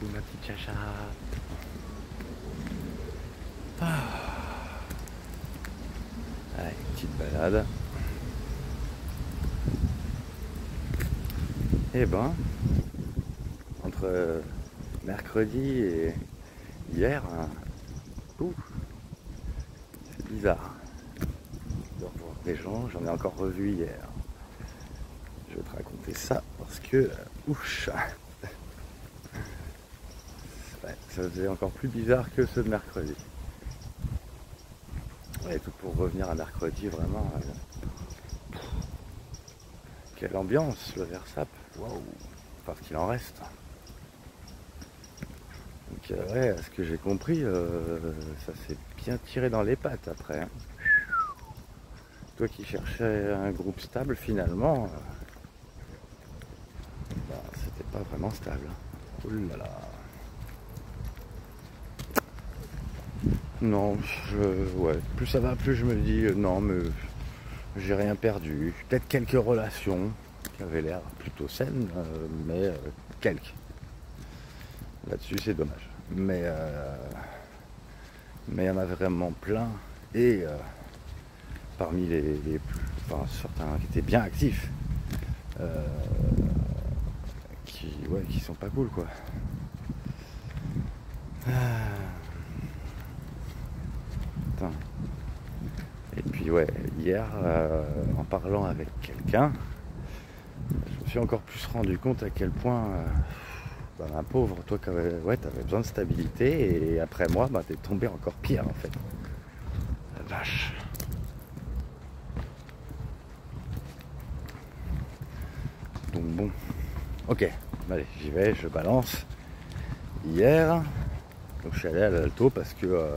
Coucou ma petite chacha. Ah. Allez, petite balade. Et ben, entre mercredi et hier, c'est bizarre de revoir des gens. J'en ai encore revu hier. Je vais te raconter ça parce que, ouch, ouais, ça faisait encore plus bizarre que ceux de mercredi. Et tout pour revenir à mercredi, vraiment. Quelle ambiance, le Versap. Waouh, parce qu'il en reste. Donc, ouais, à ce que j'ai compris, ça s'est bien tiré dans les pattes après. Hein. Toi qui cherchais un groupe stable, finalement, bah, c'était pas vraiment stable. Ouh là là. Non, ouais, plus ça va, plus je me dis non, mais j'ai rien perdu. Peut-être quelques relations qui avaient l'air plutôt saines, mais quelques. Là-dessus, c'est dommage. Mais il y en a vraiment plein. Et parmi les plus, enfin, certains qui étaient bien actifs, qui sont pas cool, quoi. Attends. Et puis ouais, hier, en parlant avec quelqu'un, je me suis encore plus rendu compte à quel point, bah, ma pauvre, toi qui avais, ouais, t'avais besoin de stabilité, et après moi, bah, t'es tombé encore pire en fait. La vache. Donc bon, ok, allez, j'y vais, je balance. Hier, donc je suis allé à l'Alto parce que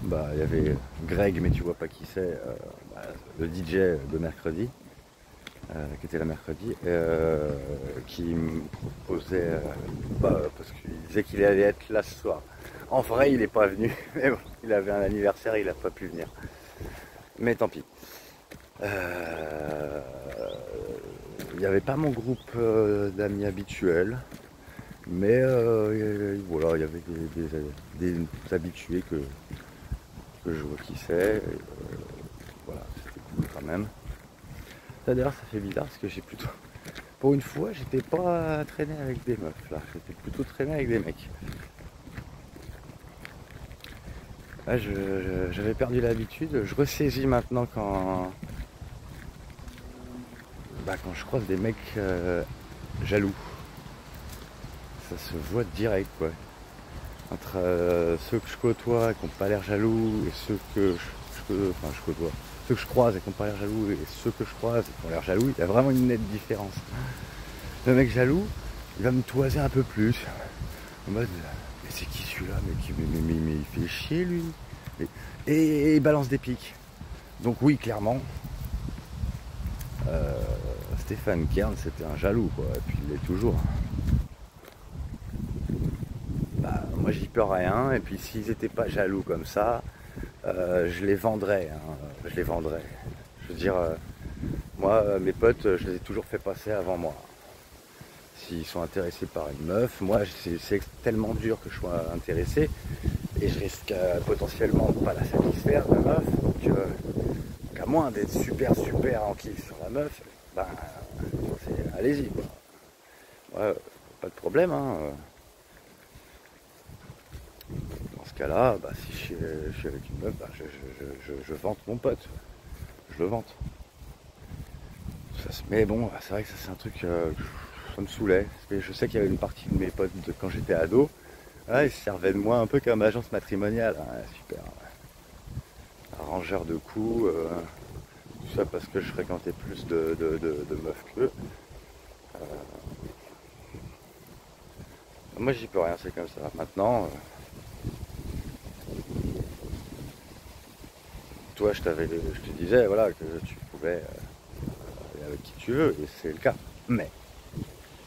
bah, il y avait Greg, mais tu vois pas qui c'est, bah, le DJ de mercredi. Qui était là mercredi, qui me proposait, bah, parce qu'il disait qu'il allait être là ce soir. En vrai, il n'est pas venu, mais bon, il avait un anniversaire, il n'a pas pu venir. Mais tant pis. Il n'y avait pas mon groupe d'amis habituels, mais voilà, il y avait des habitués que je vois qui c'est. Voilà, c'était cool quand même. Ça d'ailleurs, ça fait bizarre parce que j'ai plutôt... Pour une fois, j'étais pas traîné avec des meufs là, j'étais plutôt traîné avec des mecs. Là, j'avais perdu l'habitude, je ressaisis maintenant quand je croise des mecs jaloux. Ça se voit direct, quoi. Entre ceux que je côtoie qui n'ont pas l'air jaloux et ceux que je côtoie. Ceux que je croise et qui n'ont pas l'air jaloux et ceux que je croise et qui ont l'air jaloux, il y a vraiment une nette différence. Le mec jaloux, il va me toiser un peu plus. En mode, mais c'est qui celui-là, mais il fait chier lui. Et il balance des pics. Donc oui, clairement, Stéphane Kern, c'était un jaloux, quoi. Et puis il l'est toujours. Bah, moi j'y peux rien. Et puis s'ils n'étaient pas jaloux comme ça, je les vendrais. Hein, je les vendrais. Je veux dire, moi, mes potes, je les ai toujours fait passer avant moi. S'ils sont intéressés par une meuf, moi c'est tellement dur que je sois intéressé et je risque potentiellement de pas la satisfaire, la meuf. Donc à moins d'être super en kiff sur la meuf, ben allez-y quoi. Ouais, pas de problème hein. Dans ce cas là, bah, si je suis avec une meuf, bah, je vante mon pote. Je le vante. Mais bon, c'est vrai que ça c'est un truc, ça me saoulait. Je sais qu'il y avait une partie de mes potes quand j'étais ado, ils se servaient de moi un peu comme agence matrimoniale. Hein, super. Arrangeur de coups, tout ça parce que je fréquentais plus de meufs qu'eux. Moi j'y peux rien, c'est comme ça. Maintenant, toi je te disais voilà, que tu pouvais aller avec qui tu veux, et c'est le cas. Mais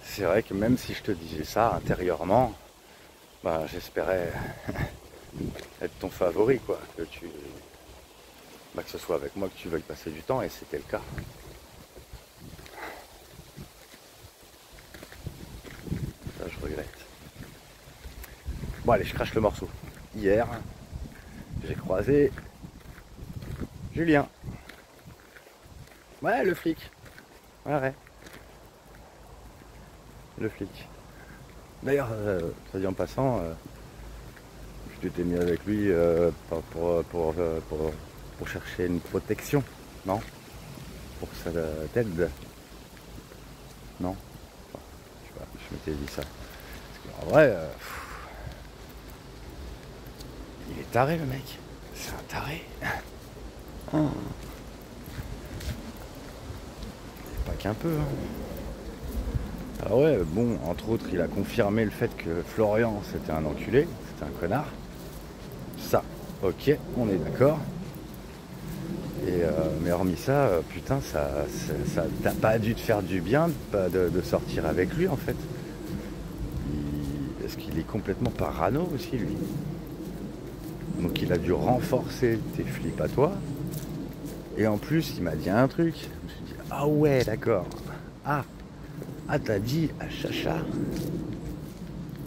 c'est vrai que même si je te disais ça intérieurement, bah, j'espérais être ton favori, quoi. Que ce soit avec moi que tu veuilles passer du temps, et c'était le cas. Ça, je regrette. Bon allez, je crache le morceau. Hier, j'ai croisé Julien. Ouais, le flic. Ouais. Le flic. D'ailleurs, ça dit en passant, je t'étais mis avec lui pour chercher une protection, non? Pour que ça t'aide. Non? Enfin, je sais pas, je m'étais dit ça. Parce qu'en vrai, il est taré le mec. C'est un taré. Oh. Pas qu'un peu. Hein. Alors ouais, bon, entre autres, il a confirmé le fait que Florian, c'était un enculé, c'était un connard. Ça, ok, on est d'accord. Et mais hormis ça, putain, ça t'as pas dû te faire du bien de sortir avec lui en fait. Est-ce qu'il est complètement parano aussi lui? Donc il a dû renforcer tes flips à toi. Et en plus, il m'a dit un truc. Je me suis dit, ah ouais, d'accord. Ah, t'as dit à Chacha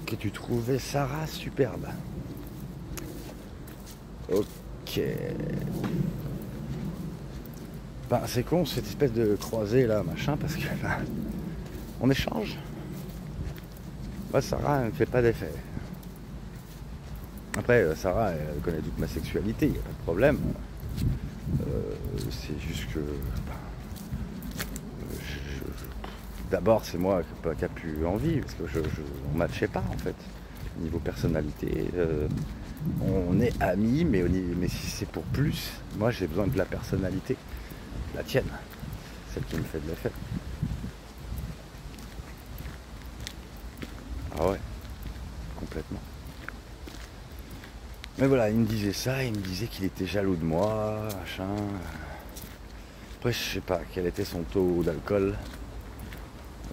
que tu trouvais Sarah superbe. Ok. Ben, c'est con cette espèce de croisée là, machin, parce que on échange. Moi, Sarah, elle ne fait pas d'effet. Après, Sarah, elle connaît toute ma sexualité, il n'y a pas de problème. C'est juste que d'abord c'est moi qui a plus envie parce que on ne matchait pas en fait niveau personnalité. On est amis mais si c'est pour plus, moi j'ai besoin de la personnalité, la tienne, celle qui me fait de l'effet. Ah ouais, complètement. Mais voilà, il me disait ça, il me disait qu'il était jaloux de moi, machin. Après, je sais pas quel était son taux d'alcool.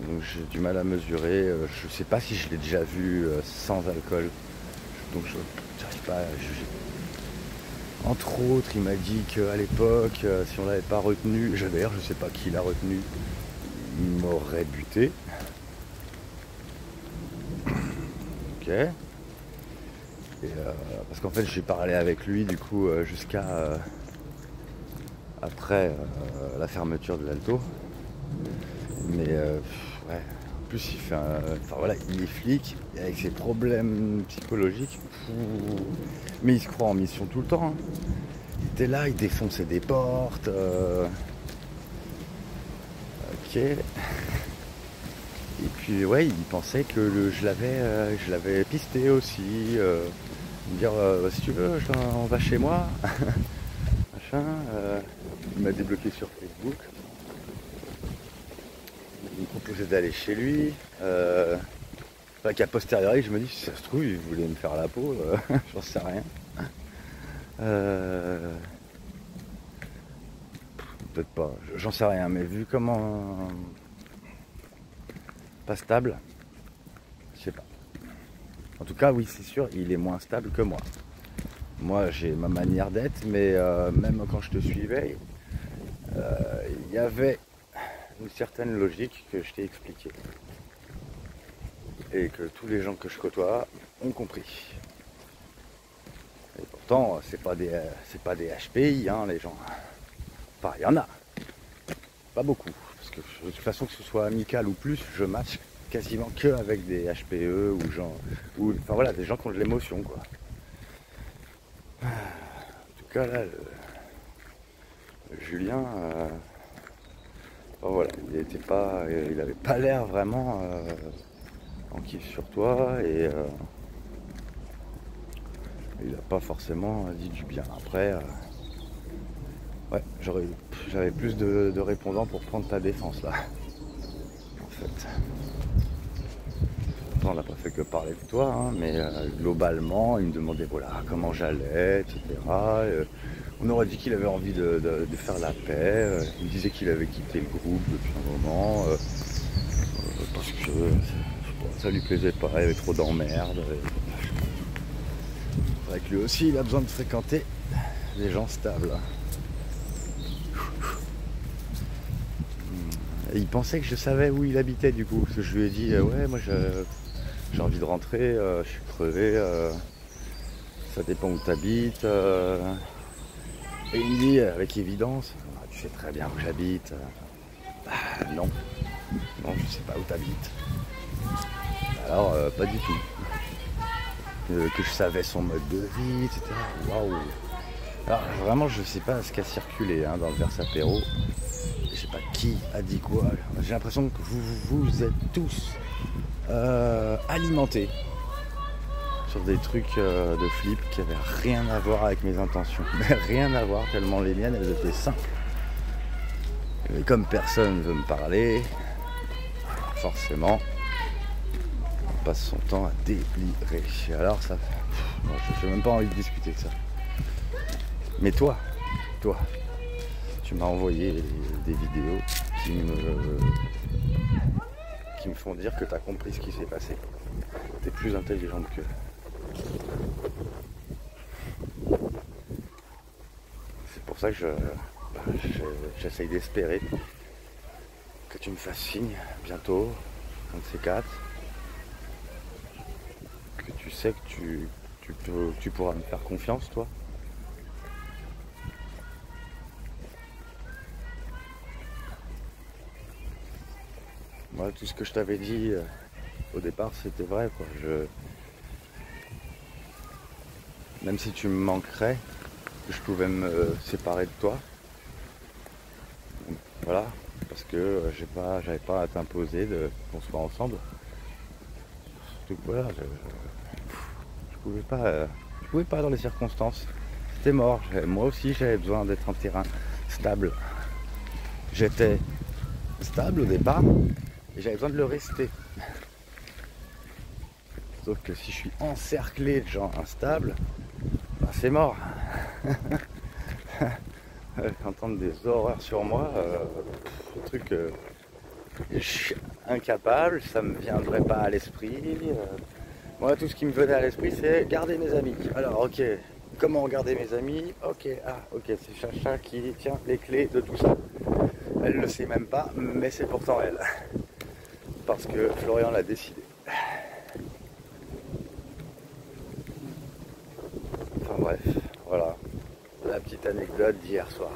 Donc j'ai du mal à mesurer. Je sais pas si je l'ai déjà vu sans alcool. Donc je n'arrive pas à juger. Entre autres, il m'a dit qu'à l'époque, si on l'avait pas retenu, d'ailleurs je sais pas qui l'a retenu, il m'aurait buté. Ok. Et parce qu'en fait j'ai parlé avec lui du coup jusqu'à après la fermeture de l'Alto. Mais ouais, en plus il fait enfin voilà, il est flic et avec ses problèmes psychologiques. Mais il se croit en mission tout le temps. Hein. Il était là, il défonçait des portes. Ok. Et puis ouais, il pensait que je l'avais pisté aussi. Me dire si tu veux, on va chez moi. Machin. Il m'a débloqué sur Facebook. Il me proposait d'aller chez lui. Enfin, qu'à posteriori, je me dis, si ça se trouve, il voulait me faire la peau, j'en sais rien. Peut-être pas, j'en sais rien, mais vu comment pas stable, je sais pas. En tout cas, oui, c'est sûr, il est moins stable que moi. Moi, j'ai ma manière d'être, mais même quand je te suivais, il y avait une certaine logique que je t'ai expliquée. Et que tous les gens que je côtoie ont compris. Et pourtant, c'est pas des HPI, hein, les gens. Enfin, il y en a. Pas beaucoup. Parce que de toute façon, que ce soit amical ou plus, je match quasiment que avec des HPE enfin voilà, des gens qui ont de l'émotion, quoi. En tout cas, là, le Julien, enfin, voilà, il avait pas l'air vraiment en kiff sur toi et il n'a pas forcément dit du bien. Après, ouais, j'avais plus de répondants pour prendre ta défense là, en fait. Pourtant, on n'a pas fait que parler de toi, hein, mais globalement, il me demandait voilà comment j'allais, etc. On aurait dit qu'il avait envie de faire la paix. Il me disait qu'il avait quitté le groupe depuis un moment parce que ça lui plaisait pas, il y avait trop d'emmerdes. C'est vrai que lui aussi, il a besoin de fréquenter des gens stables. Et il pensait que je savais où il habitait du coup, parce que je lui ai dit ouais, moi j'ai envie de rentrer, je suis crevé, ça dépend où tu habites. Et il me dit avec évidence, ah, tu sais très bien où j'habite. Non, non, je sais pas où tu habites. Alors, pas du tout. Que je savais son mode de vie, etc. Waouh. Alors vraiment, je sais pas ce qui a circulé hein, dans le Verse Apéro. Je sais pas qui a dit quoi. J'ai l'impression que vous êtes tous alimentés sur des trucs de flip qui avaient rien à voir avec mes intentions. Mais rien à voir, tellement les miennes, elles étaient simples. Mais comme personne ne veut me parler, forcément, on passe son temps à délirer. Alors ça, j'ai même pas envie de discuter de ça. Mais toi, tu m'as envoyé des vidéos qui me font dire que tu as compris ce qui s'est passé. Tu es plus intelligente qu'eux. C'est pour ça que j'essaye d'espérer que tu me fasses signe bientôt, un de ces quatre. Que tu sais que tu pourras me faire confiance, toi. Moi, tout ce que je t'avais dit au départ, c'était vrai, quoi. Même si tu me manquerais, que je pouvais me séparer de toi. Voilà, parce que j'avais pas à t'imposer qu'on soit ensemble. Surtout que voilà, je pouvais pas dans les circonstances. C'était mort. Moi aussi, j'avais besoin d'être en terrain stable. J'étais stable au départ. Et j'avais besoin de le rester. Sauf que si je suis encerclé de gens instables, ben c'est mort. Entendre des horreurs sur moi, le truc, je suis incapable, ça me viendrait pas à l'esprit. Moi, tout ce qui me venait à l'esprit, c'est garder mes amis. Alors, ok, comment garder mes amis? Ok, c'est Chacha qui tient les clés de tout ça. Elle le sait même pas, mais c'est pourtant elle. Parce que Florian l'a décidé. Enfin bref, voilà la petite anecdote d'hier soir.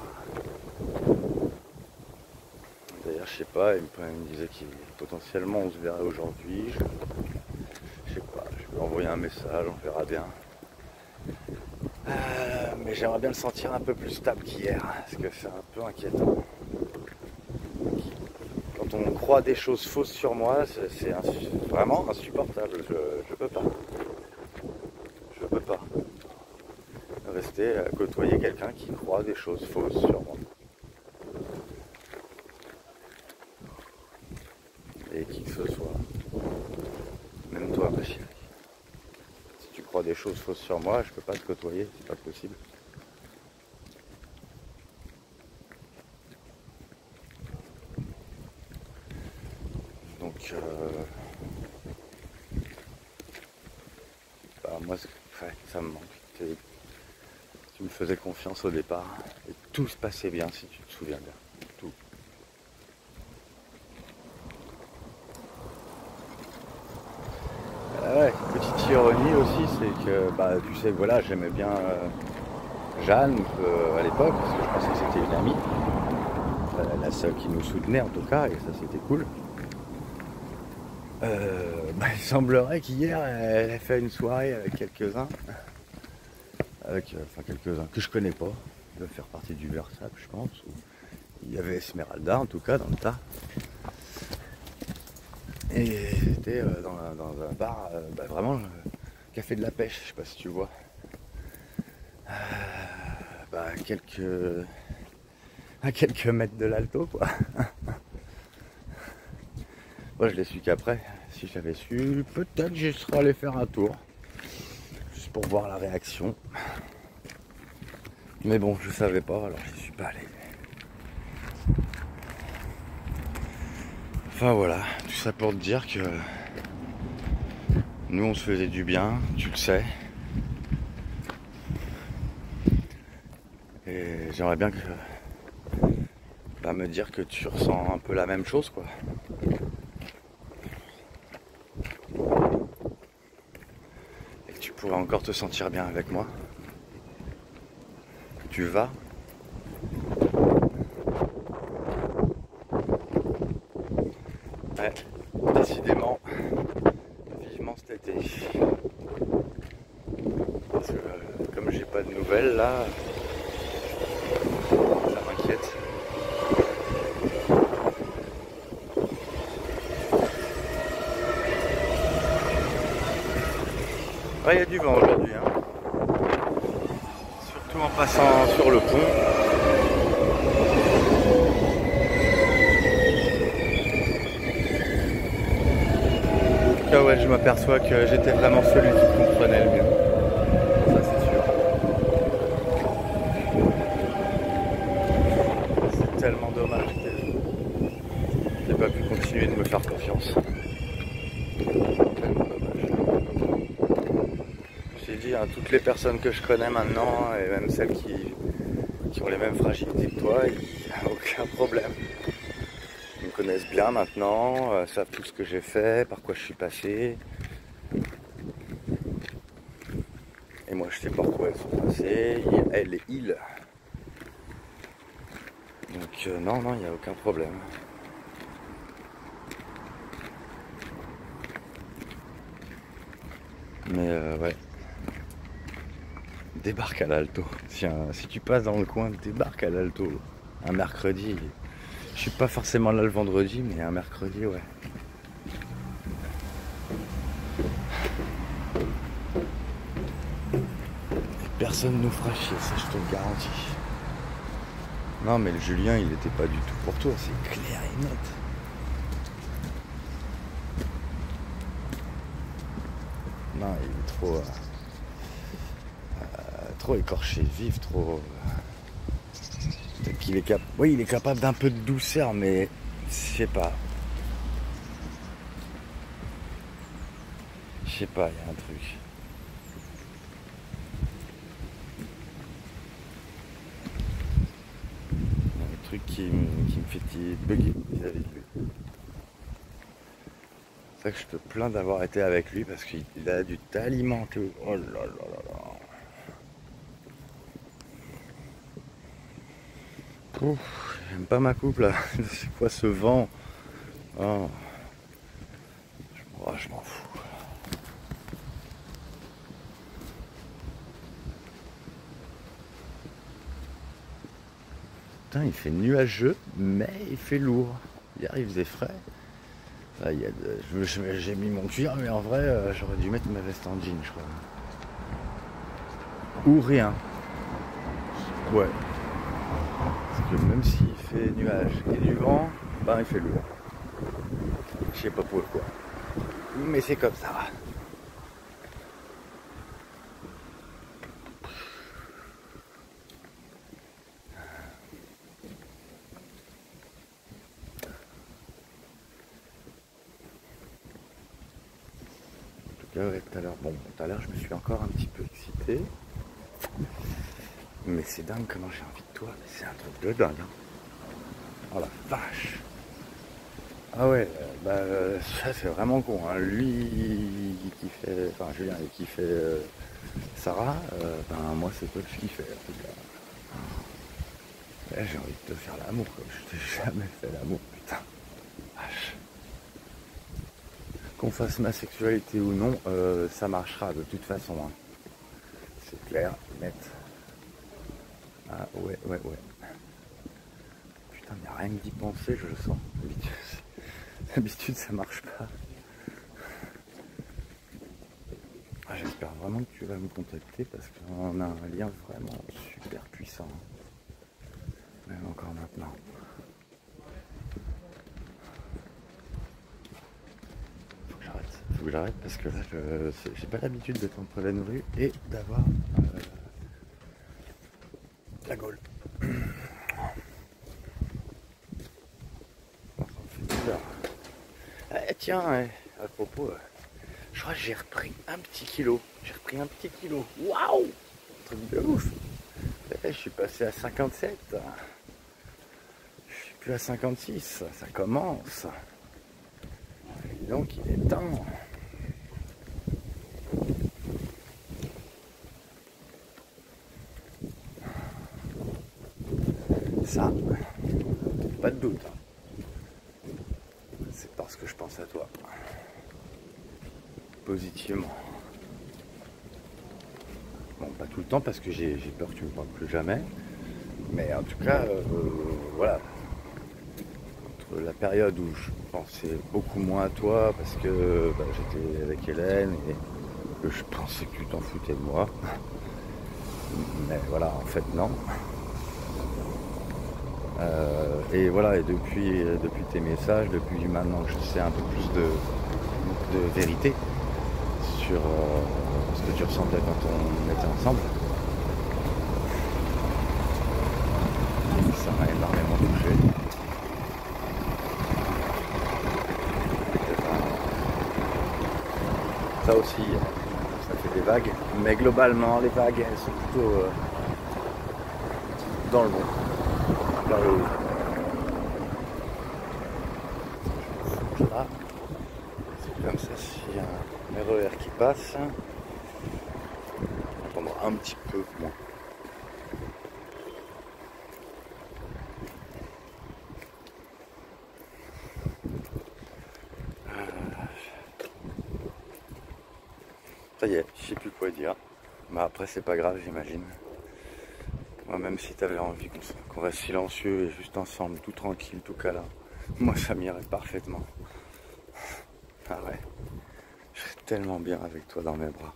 D'ailleurs, je sais pas, il me disait qu'il potentiellement on se verrait aujourd'hui. Je sais pas, je vais envoyer un message, on verra bien. Mais j'aimerais bien le sentir un peu plus stable qu'hier, parce que c'est un peu inquiétant. Quand on croit des choses fausses sur moi, c'est vraiment insupportable. Je peux pas. Je peux pas rester à côtoyer quelqu'un qui croit des choses fausses sur moi. Et qui que ce soit. Même toi, ma chérie. Si tu crois des choses fausses sur moi, je peux pas te côtoyer, c'est pas possible. Donc, moi, ça me manque. Tu me faisais confiance au départ et tout se passait bien, si tu te souviens bien. Tout. Ouais, petite ironie aussi, c'est que tu sais, voilà, j'aimais bien Jeanne à l'époque, parce que je pensais que c'était une amie, la seule qui nous soutenait en tout cas, et ça c'était cool. Il semblerait qu'hier elle a fait une soirée avec quelques-uns, quelques-uns que je connais pas, ils doivent faire partie du Versap, je pense. Il y avait Esmeralda en tout cas dans le tas. Et c'était dans un bar, vraiment café de la pêche, je sais pas si tu vois. À quelques mètres de l'Alto, quoi. Moi je l'ai su qu'après. Si je l'avais su, peut-être je serais allé faire un tour. Juste pour voir la réaction. Mais bon, je savais pas, alors je suis pas allé. Enfin voilà, tout ça pour te dire que nous on se faisait du bien, tu le sais. Et j'aimerais bien me dire que tu ressens un peu la même chose, quoi. pourrais encore te sentir bien avec moi. Tu vas. Ouais, décidément, vivement cet été. Parce que comme j'ai pas de nouvelles là, ça m'inquiète. Ouais, il y a du vent aujourd'hui, hein. Surtout en passant sur le pont. Ah ouais, je m'aperçois que j'étais vraiment celui qui comprenait le mieux. Ça c'est sûr. C'est tellement dommage que j'ai pas pu continuer de me faire confiance. Tellement dommage. J'ai dit à toutes les personnes que je connais maintenant, et même celles qui ont les mêmes fragilités que toi, il n'y a aucun problème. Ils me connaissent bien maintenant, savent tout ce que j'ai fait, par quoi je suis passé. Et moi je sais par quoi elles sont passées, elles et ils. Donc non, il n'y a aucun problème. Mais ouais. Débarque à l'Alto. Tiens, si tu passes dans le coin, débarque à l'Alto. Un mercredi. Je suis pas forcément là le vendredi, mais un mercredi, ouais. Personne nous fera chier, ça je te le garantis. Non mais le Julien il était pas du tout pour toi, c'est clair et net. Non, il est trop écorché vif, trop. Peut-être qu'il est capable. Oui, il est capable d'un peu de douceur, mais je sais pas. Je sais pas, il y a un truc. Qui me fait bugger vis-à-vis de lui. C'est ça que je te plains d'avoir été avec lui parce qu'il a dû t'alimenter. Oh là là là là. Ouf, j'aime pas ma coupe là. C'est quoi ce vent? Oh. Je m'en fous. Putain, il fait nuageux, mais il fait lourd. Hier, il faisait frais. Là, j'ai mis mon cuir, mais en vrai, j'aurais dû mettre ma veste en jean, je crois. Ou rien. Ouais. Parce que même s'il fait nuage et du vent, ben il fait lourd. Je sais pas pourquoi. Mais c'est comme ça. Ouais, tout à l'heure je me suis encore un petit peu excité, mais c'est dingue comment j'ai envie de toi, mais c'est un truc de dingue, hein. Oh la vache. Ah ouais, ça c'est vraiment con, hein. Lui qui fait, enfin Julien qui fait Sarah, ben moi c'est toi que je kiffais en tout cas. Là, j'ai envie de te faire l'amour comme je t'ai jamais fait l'amour, putain. Vache. Qu'on fasse ma sexualité ou non, ça marchera de toute façon, hein. C'est clair, net. Ah ouais. Putain, mais rien que d'y penser, je le sens. D'habitude, ça marche pas. Ah, j'espère vraiment que tu vas me contacter parce qu'on a un lien vraiment super puissant. Même encore maintenant. Faut que j'arrête parce que là j'ai pas l'habitude d'être en pleine rue et d'avoir la gaule. Ça me fait bizarre. Eh, tiens, à propos, je crois que j'ai repris un petit kilo. Waouh! Truc de ouf. Je suis passé à 57. Je suis plus à 56. Ça commence. Et donc il est temps. ça, pas de doute. C'est parce que je pense à toi. Positivement. Bon, pas tout le temps parce que j'ai peur que tu me parles plus jamais. Mais en tout cas, voilà. Entre la période où je pensais beaucoup moins à toi parce que j'étais avec Hélène et que je pensais que tu t'en foutais de moi. Mais voilà, en fait non. Et voilà, et depuis tes messages, depuis maintenant que je sais un peu plus de vérité sur ce que tu ressentais quand on était ensemble, ça m'a énormément touché. Ça aussi, ça fait des vagues, mais globalement les vagues elles sont plutôt dans le bon, vers le haut. Là, c'est comme ça, s'il y a un RER qui passe, on entendra un petit peu moins. Ça y est, je sais plus quoi dire. Mais après c'est pas grave, j'imagine. Moi, même si tu avais envie qu'on reste silencieux et juste ensemble, tout tranquille, tout câlin, moi ça m'irait parfaitement. Ah ouais, je serais tellement bien avec toi dans mes bras.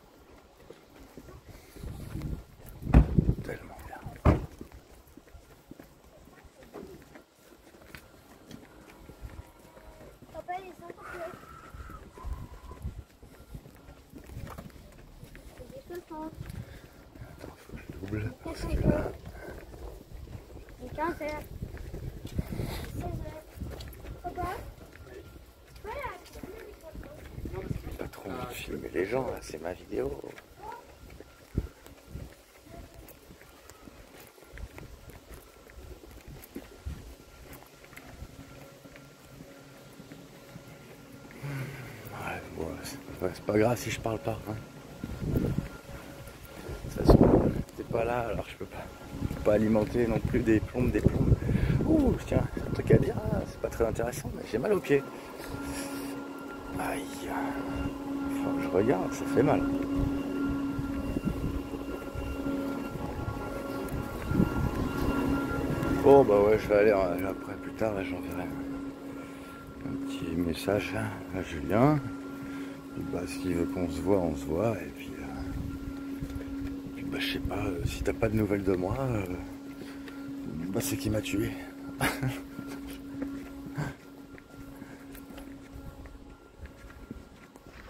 Tellement bien. Papa, ils sont complets. Attends, faut que je double. Parce que Qu'est-ce là, Il est 15h. 16h. Papa, voilà. pas trop envie de filmer les gens, là, c'est ma vidéo. Ouais, bon, c'est pas grave si je parle pas. Hein. De toute façon, t'es pas là, alors je peux pas alimenter non plus des plombes. Ouh, tiens, un truc à dire, c'est pas très intéressant, mais j'ai mal aux pieds. Aïe. Enfin, je regarde, ça fait mal. Bon bah ouais, je vais aller après plus tard, là j'enverrai un petit message à Julien. Et bah s'il veut qu'on se voit, on se voit. Et puis bah je sais pas, si t'as pas de nouvelles de moi, bah c'est qui m'a tué.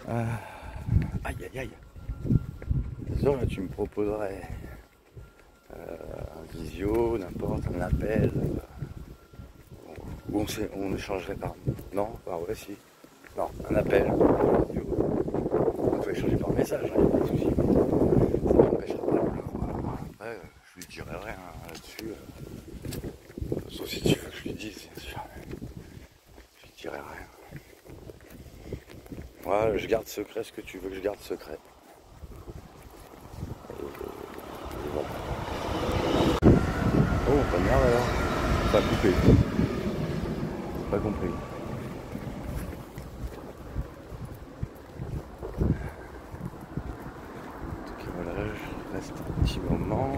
Aïe aïe aïe. C'est sûr là tu me proposerais un visio, n'importe, un appel. Ou on échangerait par... Non, bah ouais si. Non, un appel. On peut échanger par message, hein, pas de souci. Ça m'empêchera pas. Après, je lui dirai rien là-dessus. Sauf si tu veux que je lui dise, bien sûr. Je lui dirai rien. Moi, je garde secret ce que tu veux que je garde secret. Et voilà. Oh, pas de merde alors. Pas coupé. Pas compris. Voilà, je reste un petit moment.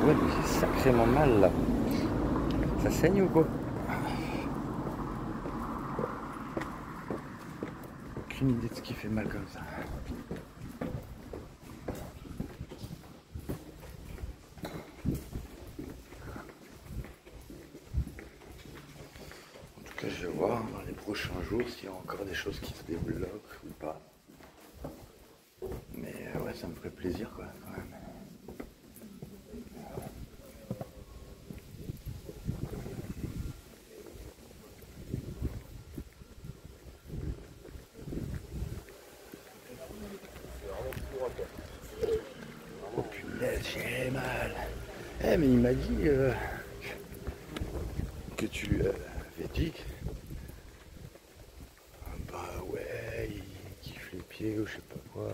Ouais, mais j'ai sacrément mal là. Ça saigne ou quoi? Aucune idée de ce qui fait mal comme ça. En tout cas, je vais voir dans les prochains jours s'il y a encore des choses qui se débloquent ou pas. Mais ouais, ça me ferait plaisir quoi, quand même. Oh punaise, j'ai mal. Eh mais il m'a dit que tu lui avais dit. Bah ouais, il kiffe les pieds ou je sais pas quoi.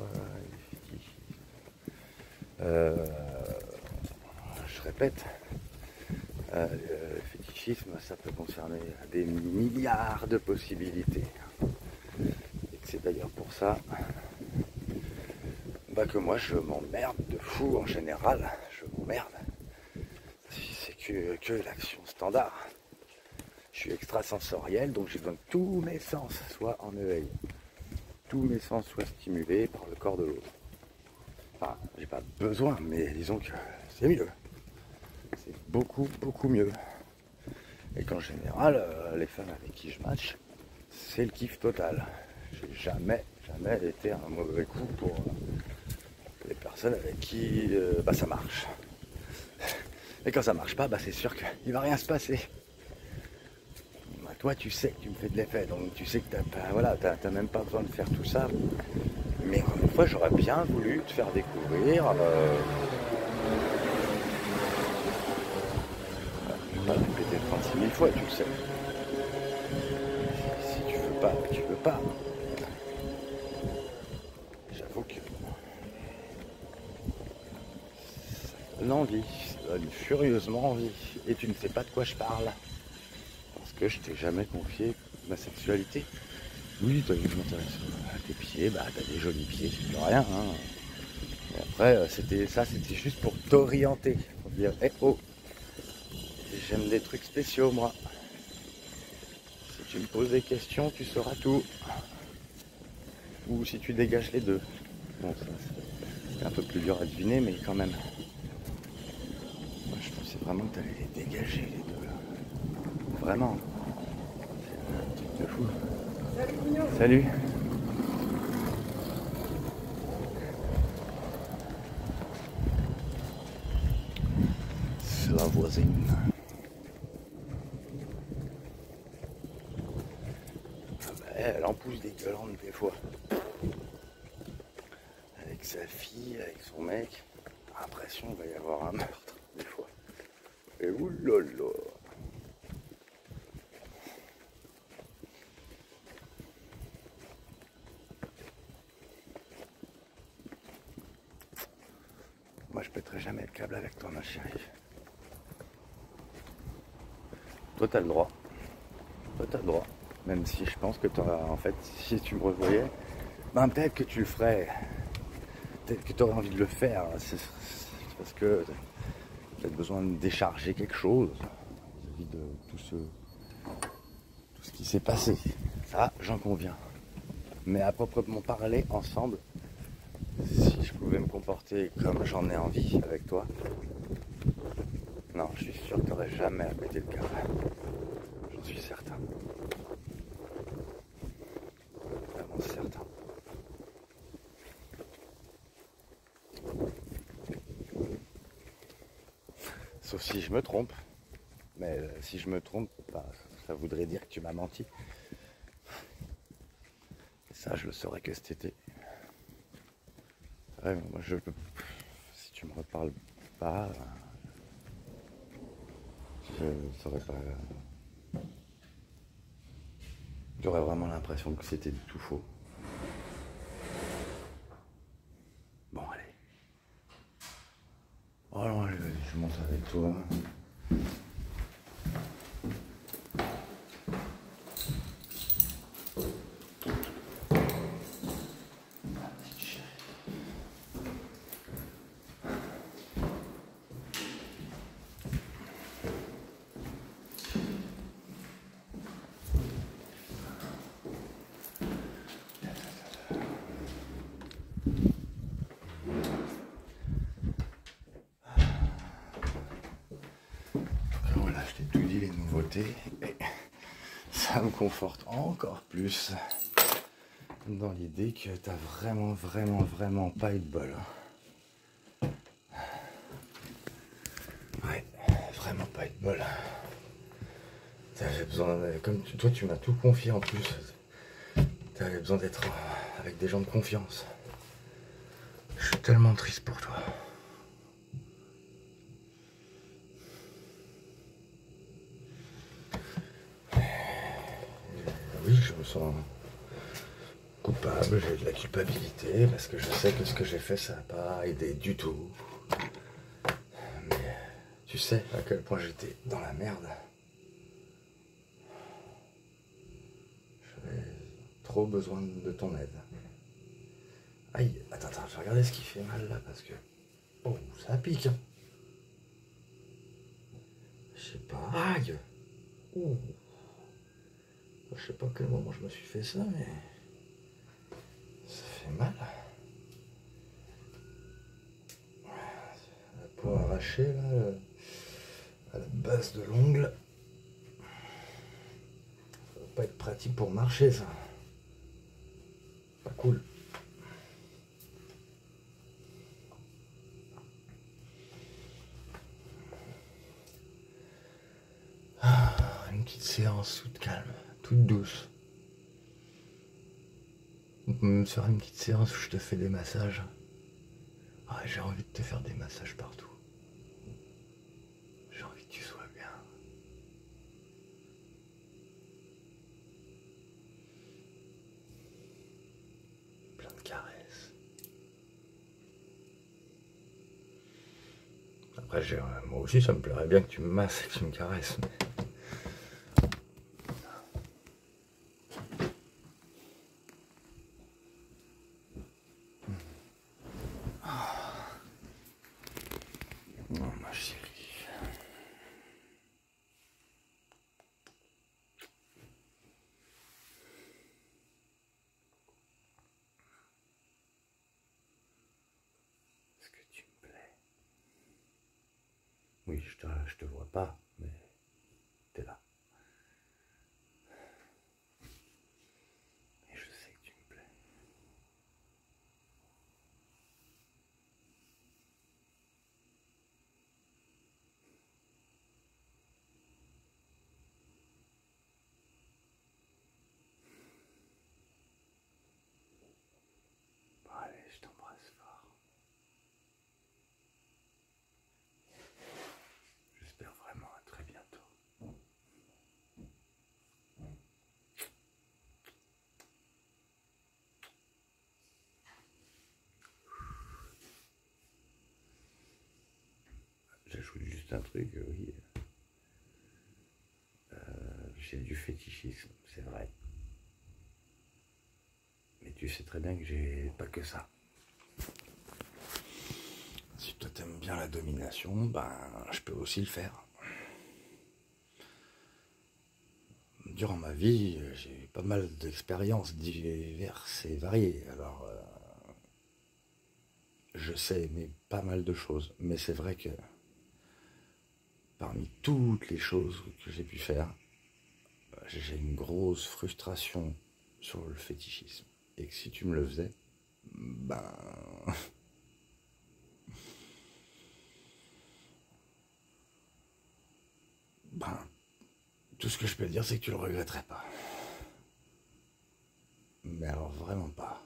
Je répète, le fétichisme, ça peut concerner des milliards de possibilités. Et c'est d'ailleurs pour ça que moi je m'emmerde de fou en général. Je m'emmerde. Si c'est que l'action standard. Je suis extrasensoriel, donc j'ai besoin que tous mes sens soient en éveil. Tous mes sens soient stimulés par le corps de l'autre. Enfin, j'ai pas besoin, mais disons que c'est mieux. C'est beaucoup, beaucoup mieux. Et qu'en général, les femmes avec qui je match, c'est le kiff total. J'ai jamais été un mauvais coup pour les personnes avec qui ça marche. Et quand ça marche pas, c'est sûr qu'il va rien se passer. Toi, tu sais que tu me fais de l'effet, donc tu sais que t'as même pas besoin de faire tout ça. Mais encore une fois, j'aurais bien voulu te faire découvrir. Je vais pas répéter 36 000 fois, tu le sais. Si tu veux pas, tu veux pas. J'avoue que ça donne envie, ça donne furieusement envie. Et tu ne sais pas de quoi je parle. Parce que je t'ai jamais confié ma sexualité. Oui, t'as vu que je m'intéresse à tes pieds, t'as des jolis pieds, c'est plus rien. Hein. Et après, c'était juste pour t'orienter. Pour dire, oh, j'aime des trucs spéciaux, moi. Si tu me poses des questions, tu sauras tout. Ou si tu dégages les deux. Bon, ça, c'est un peu plus dur à deviner, mais quand même. Moi, je pensais vraiment que tu allais les dégager, les deux, là. Vraiment. C'est un truc de fou. Salut. C'est la voisine. Elle en pousse des gueulantes des fois. Avec sa fille, avec son mec. J'ai l'impression qu'il va y avoir un meurtre des fois. Et oulala. Moi je pèterai jamais le câble avec toi ma chérie. Toi t'as le droit. Toi t'as le droit. Même si je pense que en fait, si tu me revoyais, peut-être que tu le ferais. Peut-être que tu aurais envie de le faire. C'est parce que tu as besoin de décharger quelque chose vis-à-vis de tout ce qui s'est passé. Ça, j'en conviens. Mais à proprement parler, ensemble, si je pouvais me comporter comme j'en ai envie avec toi, non, je suis sûr que tu n'aurais jamais à péter le câble. J'en suis certain. Vraiment certain. Sauf si je me trompe. Mais si je me trompe, ça voudrait dire que tu m'as menti. Et ça, je le saurais que cet été. Ouais, moi, si tu me reparles pas, je saurais pas. J'aurais vraiment l'impression que c'était du tout faux. Bon, allez. Oh non, je monte avec toi. Voilà, je t'ai tout dit les nouveautés et ça me conforte encore plus dans l'idée que t'as vraiment pas eu de bol. Ouais, vraiment pas eu de bol. T'avais besoin, comme toi tu m'as tout confié en plus, t'avais besoin d'être avec des gens de confiance. Je suis tellement triste pour toi. Oui, je me sens coupable, j'ai de la culpabilité parce que je sais que ce que j'ai fait ça n'a pas aidé du tout. Mais Tu sais à quel point j'étais dans la merde. J'avais trop besoin de ton aide. Aïe, attends, je vais regarder ce qui fait mal là parce que... Oh, ça pique. Je sais pas. Aïe. Ouh. Je sais pas à quel moment je me suis fait ça, mais... Ça fait mal. La peau arrachée là, à la base de l'ongle. Ça va pas être pratique pour marcher ça. Pas cool. Une petite séance toute calme, toute douce. On peut même faire une petite séance où je te fais des massages. Ah, j'ai envie de te faire des massages partout. J'ai envie que tu sois bien. Plein de caresses. Après, moi aussi, ça me plairait bien que tu me masses et que tu me caresses. Mais... Oh, ma chérie. Est-ce que tu me plais? Oui, je te vois pas, mais t'es là. Et je sais que tu me plais. Bon, allez, je t'embrasse fort. J'espère vraiment à très bientôt. J'ajoute juste un truc, oui. J'ai du fétichisme, c'est vrai. Mais tu sais très bien que j'ai pas que ça. Si toi t'aimes bien la domination, ben je peux aussi le faire. Durant ma vie, j'ai eu pas mal d'expériences diverses et variées. Alors, je sais aimer pas mal de choses. Mais c'est vrai que parmi toutes les choses que j'ai pu faire, j'ai une grosse frustration sur le fétichisme. Et que si tu me le faisais, ben... ben, tout ce que je peux te dire, c'est que tu le regretterais pas. Mais alors vraiment pas.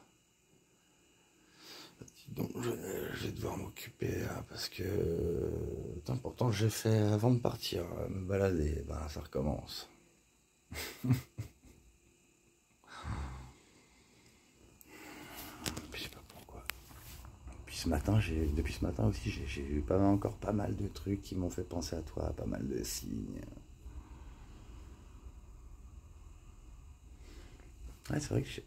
Donc je vais devoir m'occuper hein, parce que pourtant j'ai fait avant de partir me balader, ben ça recommence. Je sais pas pourquoi. Puis depuis ce matin aussi, j'ai eu encore pas mal de trucs qui m'ont fait penser à toi, pas mal de signes. Ouais, c'est vrai que j'ai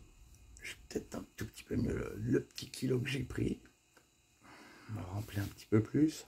peut-être un tout petit peu mieux le petit kilo que j'ai pris. On me remplit un petit peu plus.